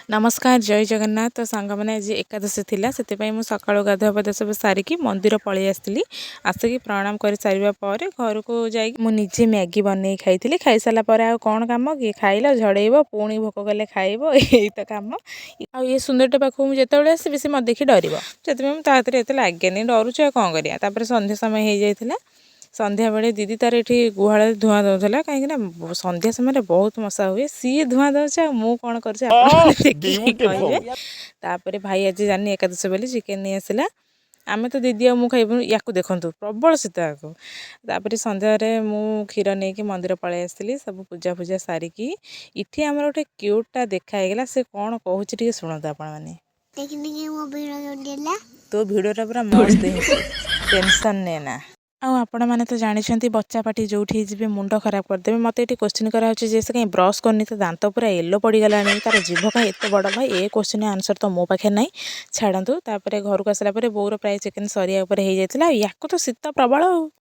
नमस्कार जय जगन्नाथ। तो सांग मैंने आज एकादशी थिला से सकाळु गाधुआ पाधुआ सब सारिकी मंदिर पलि आसली। आसिक प्रणाम कर सारा पर घर को जाइए मैगी बन खाई खाई सारा पर आ कौन कम कि खाइल झड़ब पुणी भोक कले खाइब यही तो कम। आ ये सुंदरटे पाखक मुझे जिते आसबि से मत देखी डर से लगे डरुचे कौन कर संध्या समय हो जाता। संध्या बेले दीदी तार ये गुहाल धूआं दौला कहीं संध्या समय बहुत मशा हुए सी धूआं दौचे मु कौन कर भाई आज जानी एकादशी बोली चिकेन नहीं आसला। आमे तो दीदी मु खाइबु या देखु प्रबल शीत आपर सन्ध्यारे मु क्षीर नहीं कि मंदिर पलि आसली सब पूजा पूजा सारिकी। इठी आमर गोटे क्यूटा देखाईगला से कौन कहूँ शुणु आपण मैंने तो भिडटा पूरा मस्त टेंशन ने ना। आपण मैंने तो जानते बच्चा पाटी जो जी मुंड खराब करदे मत ये क्वेश्चन कराई से कहीं ब्रश करनी तो दांत पूरा येलो पड़गला तार जीभ कहीं एत बड़ भाई ए क्वेश्चन आंसर तो मो पाखे ना छाड़ू। घर को आसला बोर प्राय चिकेन सरिया हो जाता या तो शीत प्रबल।